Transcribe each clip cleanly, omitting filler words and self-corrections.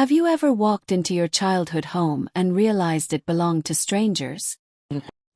Have you ever walked into your childhood home and realized it belonged to strangers?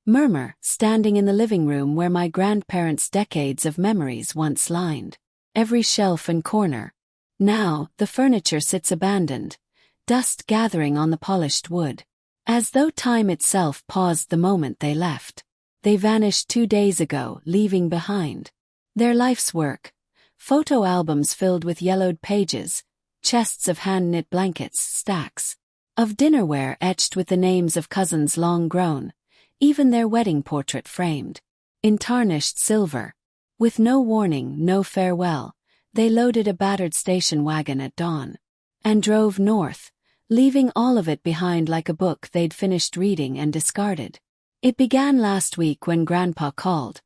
Murmur, standing in the living room where my grandparents' decades of memories once lined every shelf and corner. Now, the furniture sits abandoned, dust gathering on the polished wood. As though time itself paused the moment they left. They vanished 2 days ago, leaving behind their life's work. Photo albums filled with yellowed pages, chests of hand-knit blankets, stacks of dinnerware etched with the names of cousins long grown, even their wedding portrait framed in tarnished silver. With no warning, no farewell, they loaded a battered station wagon at dawn and drove north, leaving all of it behind like a book they'd finished reading and discarded. It began last week when Grandpa called,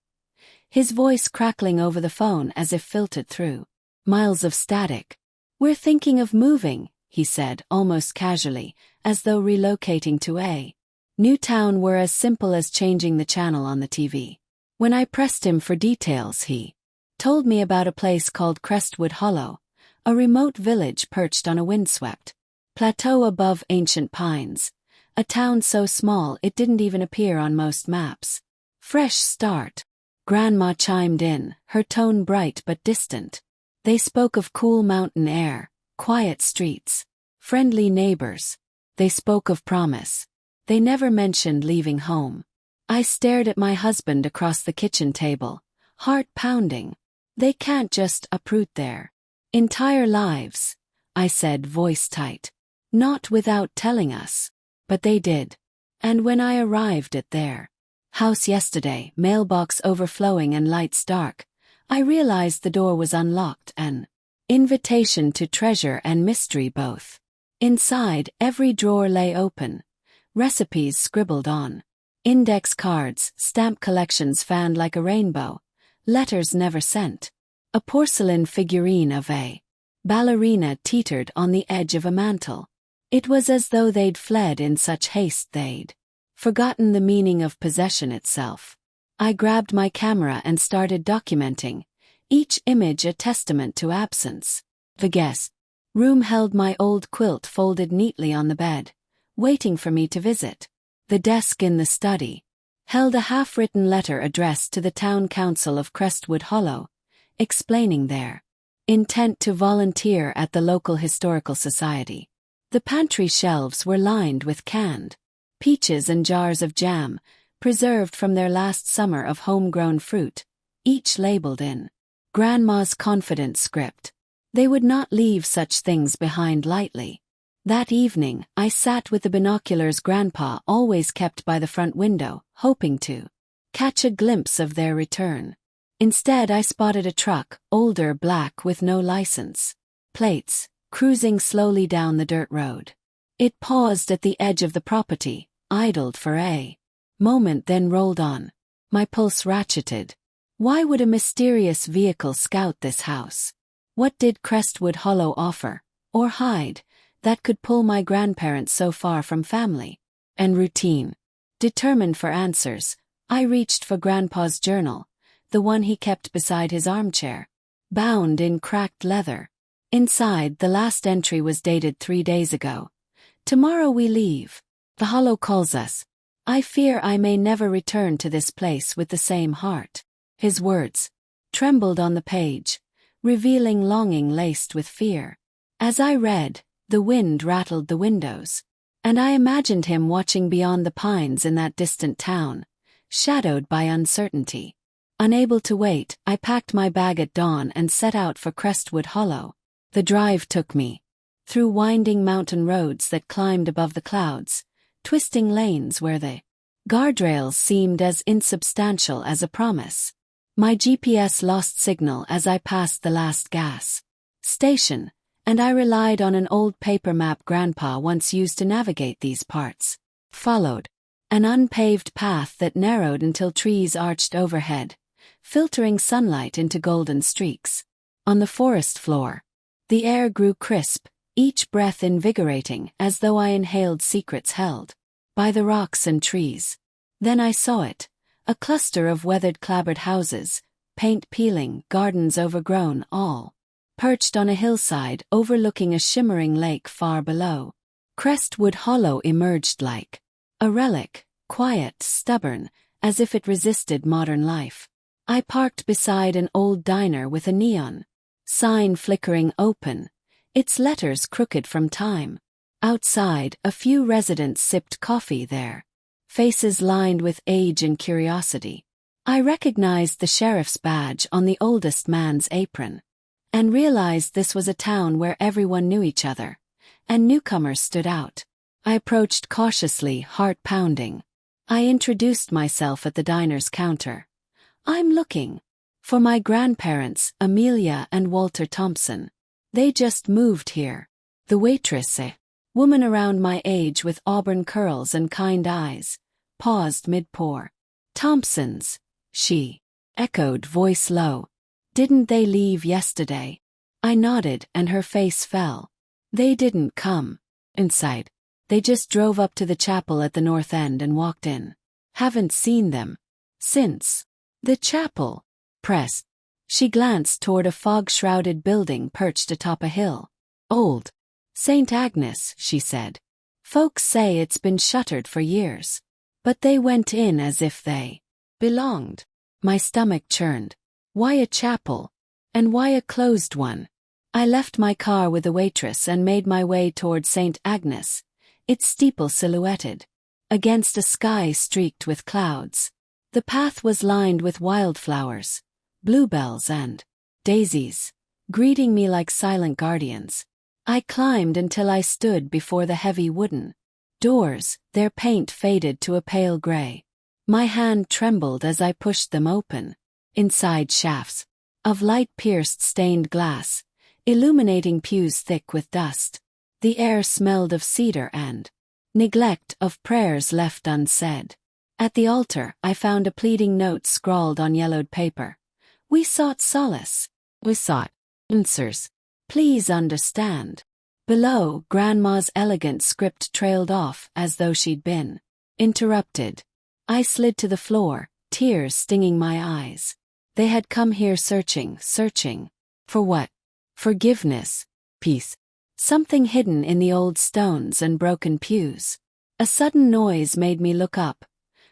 his voice crackling over the phone as if filtered through miles of static. "We're thinking of moving," he said, almost casually, as though relocating to a new town were as simple as changing the channel on the TV. When I pressed him for details, he told me about a place called Crestwood Hollow, a remote village perched on a windswept plateau above ancient pines, a town so small it didn't even appear on most maps. "Fresh start," Grandma chimed in, her tone bright but distant. They spoke of cool mountain air, quiet streets, friendly neighbors. They spoke of promise. They never mentioned leaving home. I stared at my husband across the kitchen table, heart pounding. "They can't just uproot their entire lives," I said, voice tight. "Not without telling us." But they did. And when I arrived at their house yesterday, mailbox overflowing and lights dark, I realized the door was unlocked, an invitation to treasure and mystery both. Inside, every drawer lay open, recipes scribbled on index cards, stamp collections fanned like a rainbow, letters never sent. A porcelain figurine of a ballerina teetered on the edge of a mantel. It was as though they'd fled in such haste they'd forgotten the meaning of possession itself. I grabbed my camera and started documenting, each image a testament to absence. The guest room held my old quilt folded neatly on the bed, waiting for me to visit. The desk in the study held a half-written letter addressed to the town council of Crestwood Hollow, explaining their intent to volunteer at the local historical society. The pantry shelves were lined with canned peaches and jars of jam, preserved from their last summer of homegrown fruit, each labeled in Grandma's confident script. They would not leave such things behind lightly. That evening, I sat with the binoculars Grandpa always kept by the front window, hoping to catch a glimpse of their return. Instead, I spotted a truck, older, black, with no license plates, cruising slowly down the dirt road. It paused at the edge of the property, idled for a moment, then rolled on. My pulse ratcheted. Why would a mysterious vehicle scout this house? What did Crestwood Hollow offer, or hide, that could pull my grandparents so far from family and routine? Determined for answers, I reached for Grandpa's journal, the one he kept beside his armchair, bound in cracked leather. Inside, the last entry was dated 3 days ago. "Tomorrow we leave. The Hollow calls us. I fear I may never return to this place with the same heart." His words trembled on the page, revealing longing laced with fear. As I read, the wind rattled the windows, and I imagined him watching beyond the pines in that distant town, shadowed by uncertainty. Unable to wait, I packed my bag at dawn and set out for Crestwood Hollow. The drive took me through winding mountain roads that climbed above the clouds, twisting lanes where the guardrails seemed as insubstantial as a promise. My GPS lost signal as I passed the last gas station, and I relied on an old paper map Grandpa once used to navigate these parts. Followed an unpaved path that narrowed until trees arched overhead, filtering sunlight into golden streaks. On the forest floor, the air grew crisp, each breath invigorating, as though I inhaled secrets held by the rocks and trees. Then I saw it, a cluster of weathered clapboard houses, paint peeling, gardens overgrown, all perched on a hillside overlooking a shimmering lake far below. Crestwood Hollow emerged like a relic, quiet, stubborn, as if it resisted modern life. I parked beside an old diner with a neon sign flickering open, its letters crooked from time. Outside, a few residents sipped coffee there, faces lined with age and curiosity. I recognized the sheriff's badge on the oldest man's apron, and realized this was a town where everyone knew each other, and newcomers stood out. I approached cautiously, heart pounding. I introduced myself at the diner's counter. I'm looking for my grandparents, Amelia and Walter Thompson. They just moved here. The waitress, a woman around my age with auburn curls and kind eyes, paused mid-pour. Thompsons, she echoed, voice low. Didn't they leave yesterday? I nodded and her face fell. They didn't come inside. They just drove up to the chapel at the north end and walked in. Haven't seen them since. The chapel. Press. She glanced toward a fog-shrouded building perched atop a hill. Old St. Agnes, she said. Folks say it's been shuttered for years. But they went in as if they belonged. My stomach churned. Why a chapel? And why a closed one? I left my car with the waitress and made my way toward St. Agnes, its steeple silhouetted against a sky streaked with clouds. The path was lined with wildflowers, bluebells and daisies, greeting me like silent guardians. I climbed until I stood before the heavy wooden doors, their paint faded to a pale gray. My hand trembled as I pushed them open. Inside, shafts of light-pierced stained glass, illuminating pews thick with dust. The air smelled of cedar and neglect, of prayers left unsaid. At the altar, I found a pleading note scrawled on yellowed paper. We sought solace. We sought answers. Please understand. Below, Grandma's elegant script trailed off as though she'd been interrupted. I slid to the floor, tears stinging my eyes. They had come here searching. For what? Forgiveness. Peace. Something hidden in the old stones and broken pews. A sudden noise made me look up.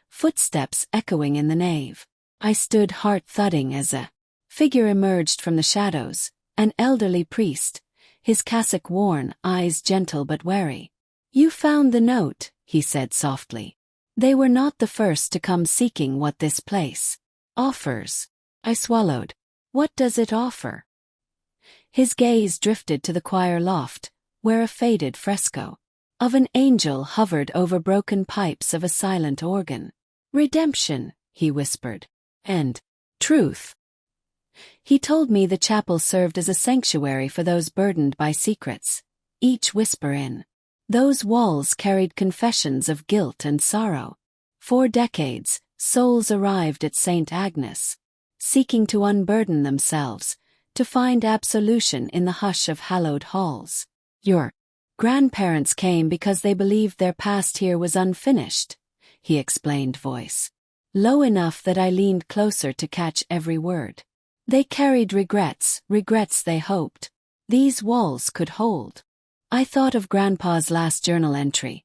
Footsteps echoing in the nave. I stood, heart thudding, as a figure emerged from the shadows, an elderly priest, his cassock worn, eyes gentle but wary. You found the note, he said softly. They were not the first to come seeking what this place offers. I swallowed. What does it offer? His gaze drifted to the choir loft, where a faded fresco of an angel hovered over broken pipes of a silent organ. Redemption, he whispered. And truth. He told me the chapel served as a sanctuary for those burdened by secrets. Each whisper in those walls carried confessions of guilt and sorrow. For decades, souls arrived at St. Agnes, seeking to unburden themselves, to find absolution in the hush of hallowed halls. Your grandparents came because they believed their past here was unfinished, he explained, voice low enough that I leaned closer to catch every word. They carried regrets they hoped these walls could hold. I thought of Grandpa's last journal entry,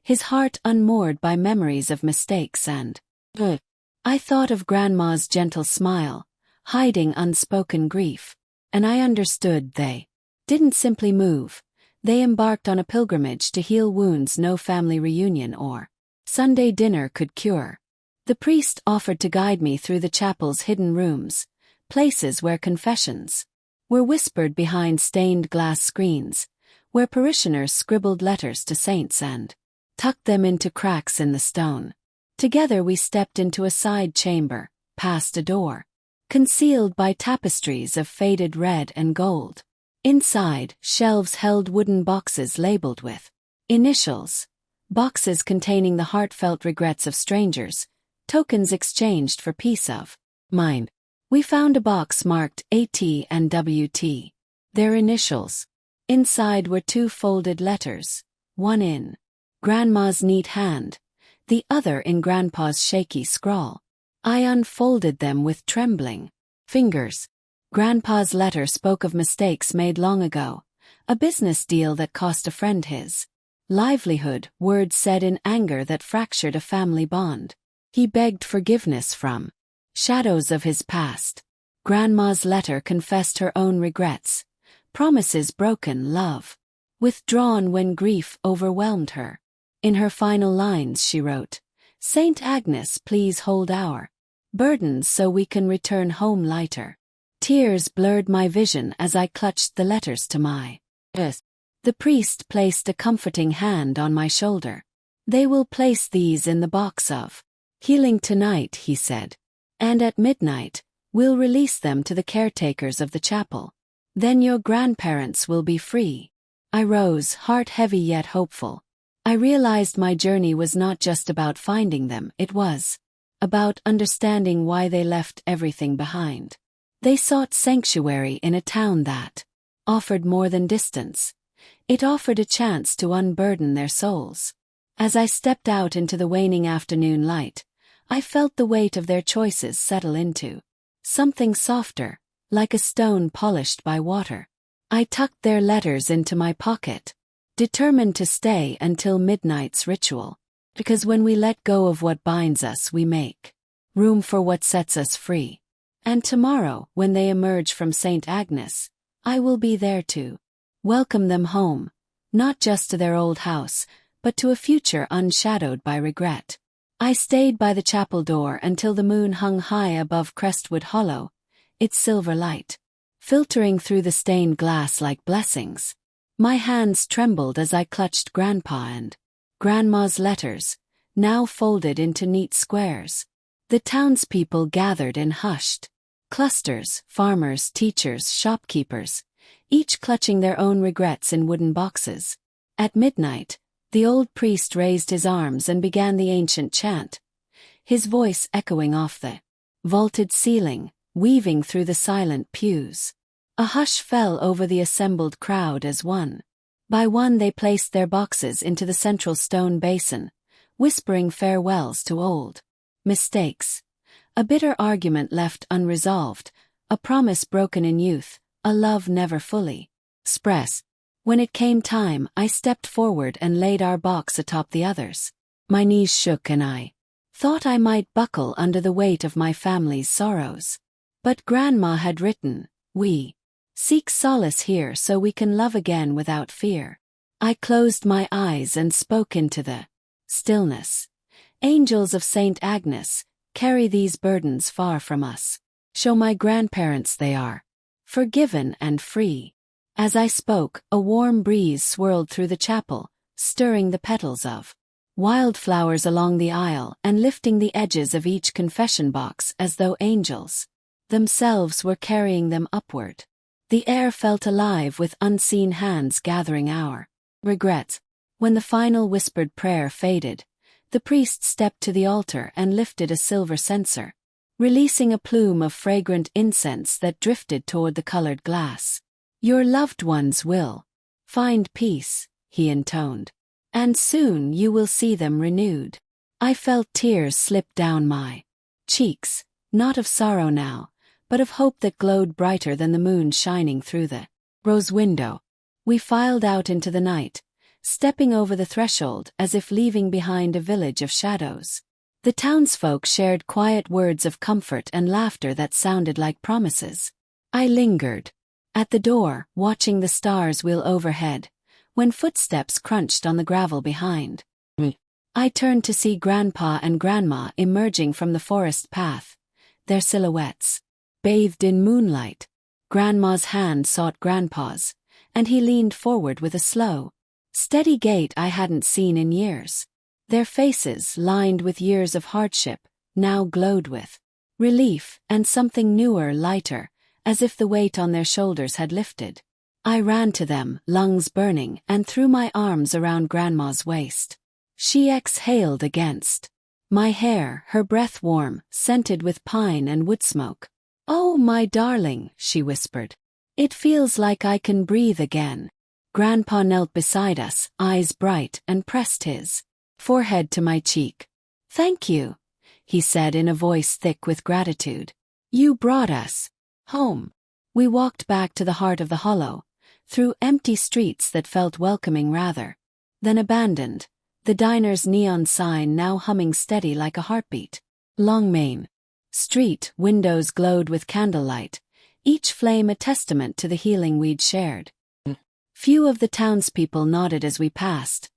his heart unmoored by memories of mistakes, and I thought of Grandma's gentle smile, hiding unspoken grief, and I understood they didn't simply move. They embarked on a pilgrimage to heal wounds no family reunion or Sunday dinner could cure. The priest offered to guide me through the chapel's hidden rooms, places where confessions were whispered behind stained glass screens, where parishioners scribbled letters to saints and tucked them into cracks in the stone. Together we stepped into a side chamber, past a door concealed by tapestries of faded red and gold. Inside, shelves held wooden boxes labeled with initials, boxes containing the heartfelt regrets of strangers, tokens exchanged for peace of mind. We found a box marked AT and WT, their initials. Inside were two folded letters, one in Grandma's neat hand, the other in Grandpa's shaky scrawl. I unfolded them with trembling fingers. Grandpa's letter spoke of mistakes made long ago, a business deal that cost a friend his livelihood, words said in anger that fractured a family bond. He begged forgiveness from shadows of his past. Grandma's letter confessed her own regrets, promises broken, love withdrawn when grief overwhelmed her. In her final lines she wrote, "Saint Agnes, please hold our burdens so we can return home lighter." Tears blurred my vision as I clutched the letters to my earth. The priest placed a comforting hand on my shoulder. "They will place these in the box of healing tonight," he said. "And at midnight, we'll release them to the caretakers of the chapel. Then your grandparents will be free." I rose, heart heavy yet hopeful. I realized my journey was not just about finding them, it was about understanding why they left everything behind. They sought sanctuary in a town that offered more than distance. It offered a chance to unburden their souls. As I stepped out into the waning afternoon light, I felt the weight of their choices settle into something softer, like a stone polished by water. I tucked their letters into my pocket, determined to stay until midnight's ritual. Because when we let go of what binds us, we make room for what sets us free. And tomorrow, when they emerge from St. Agnes, I will be there to welcome them home, not just to their old house, but to a future unshadowed by regret. I stayed by the chapel door until the moon hung high above Crestwood Hollow, its silver light filtering through the stained glass like blessings. My hands trembled as I clutched Grandpa and Grandma's letters, now folded into neat squares. The townspeople gathered in hushed clusters, farmers, teachers, shopkeepers, each clutching their own regrets in wooden boxes. At midnight, the old priest raised his arms and began the ancient chant, his voice echoing off the vaulted ceiling, weaving through the silent pews. A hush fell over the assembled crowd as one by one they placed their boxes into the central stone basin, whispering farewells to old mistakes. A bitter argument left unresolved, a promise broken in youth, a love never fully expressed. When it came time, I stepped forward and laid our box atop the others. My knees shook and I thought I might buckle under the weight of my family's sorrows. But Grandma had written, "We seek solace here so we can love again without fear." I closed my eyes and spoke into the stillness. "Angels of St. Agnes, carry these burdens far from us. Show my grandparents they are forgiven and free." As I spoke, a warm breeze swirled through the chapel, stirring the petals of wildflowers along the aisle and lifting the edges of each confession box as though angels themselves were carrying them upward. The air felt alive with unseen hands gathering our regrets. When the final whispered prayer faded, the priest stepped to the altar and lifted a silver censer, releasing a plume of fragrant incense that drifted toward the colored glass. "Your loved ones will find peace," he intoned, "and soon you will see them renewed." I felt tears slip down my cheeks, not of sorrow now, but of hope that glowed brighter than the moon shining through the rose window. We filed out into the night, stepping over the threshold as if leaving behind a village of shadows. The townsfolk shared quiet words of comfort and laughter that sounded like promises. I lingered at the door, watching the stars wheel overhead, when footsteps crunched on the gravel behind me. I turned to see Grandpa and Grandma emerging from the forest path, their silhouettes bathed in moonlight. Grandma's hand sought Grandpa's, and he leaned forward with a slow, steady gait I hadn't seen in years. Their faces, lined with years of hardship, now glowed with relief and something newer, lighter, as if the weight on their shoulders had lifted. I ran to them, lungs burning, and threw my arms around Grandma's waist. She exhaled against my hair, her breath warm, scented with pine and wood smoke. "Oh, my darling," she whispered. "It feels like I can breathe again." Grandpa knelt beside us, eyes bright, and pressed his forehead to my cheek. "Thank you," he said in a voice thick with gratitude. "You brought us home." We walked back to the heart of the hollow, through empty streets that felt welcoming rather than abandoned, the diner's neon sign now humming steady like a heartbeat. Long Main Street windows glowed with candlelight, each flame a testament to the healing we'd shared. Few of the townspeople nodded as we passed,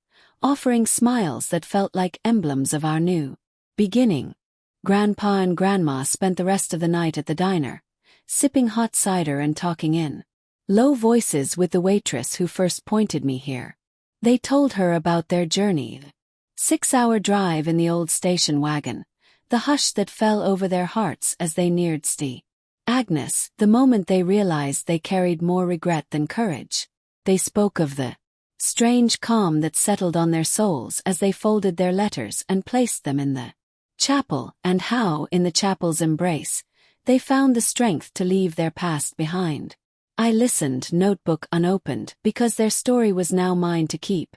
offering smiles that felt like emblems of our new beginning. Grandpa and Grandma spent the rest of the night at the diner, sipping hot cider and talking in low voices with the waitress who first pointed me here. They told her about their journey. 6-hour drive in the old station wagon, the hush that fell over their hearts as they neared St. Agnes, the moment they realized they carried more regret than courage. They spoke of the strange calm that settled on their souls as they folded their letters and placed them in the chapel, and how, in the chapel's embrace, they found the strength to leave their past behind. I listened, notebook unopened, because their story was now mine to keep,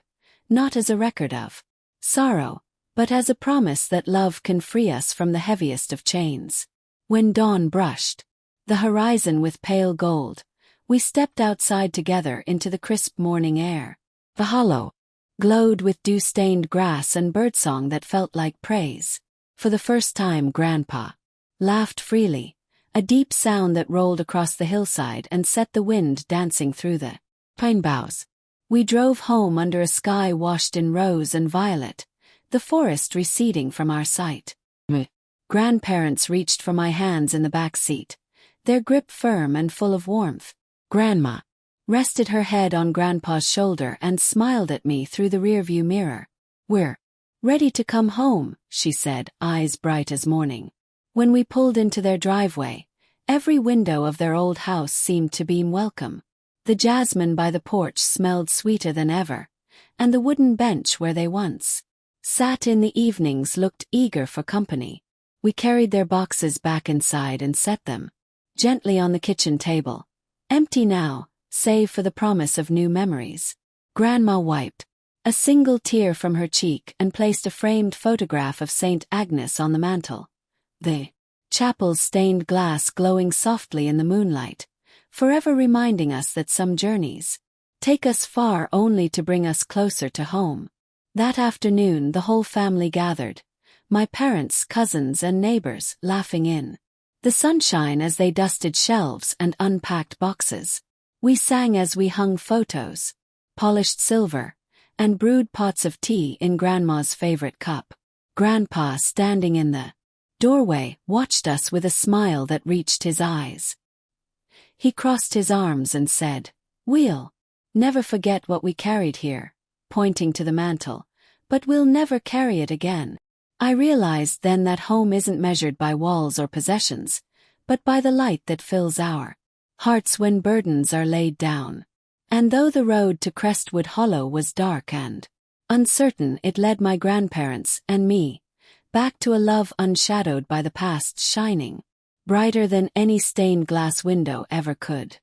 not as a record of sorrow, but as a promise that love can free us from the heaviest of chains. When dawn brushed the horizon with pale gold, we stepped outside together into the crisp morning air. The hollow glowed with dew-stained grass and birdsong that felt like praise. For the first time, Grandpa laughed freely, a deep sound that rolled across the hillside and set the wind dancing through the pine boughs. We drove home under a sky washed in rose and violet, the forest receding from our sight. Grandparents reached for my hands in the back seat, their grip firm and full of warmth. Grandma rested her head on Grandpa's shoulder and smiled at me through the rearview mirror. "We're ready to come home," she said, eyes bright as morning. When we pulled into their driveway, every window of their old house seemed to beam welcome. The jasmine by the porch smelled sweeter than ever, and the wooden bench where they once sat in the evenings looked eager for company. We carried their boxes back inside and set them gently on the kitchen table, empty now, save for the promise of new memories. Grandma wiped a single tear from her cheek and placed a framed photograph of St. Agnes on the mantel, the chapel's stained glass glowing softly in the moonlight, forever reminding us that some journeys take us far only to bring us closer to home. That afternoon the whole family gathered, my parents, cousins, and neighbors laughing in the sunshine as they dusted shelves and unpacked boxes. We sang as we hung photos, polished silver, and brewed pots of tea in Grandma's favorite cup. Grandpa, standing in the doorway, watched us with a smile that reached his eyes. He crossed his arms and said, "We'll never forget what we carried here," pointing to the mantel, "but we'll never carry it again." I realized then that home isn't measured by walls or possessions, but by the light that fills our hearts when burdens are laid down. And though the road to Crestwood Hollow was dark and uncertain, it led my grandparents and me back to a love unshadowed by the past, shining brighter than any stained glass window ever could.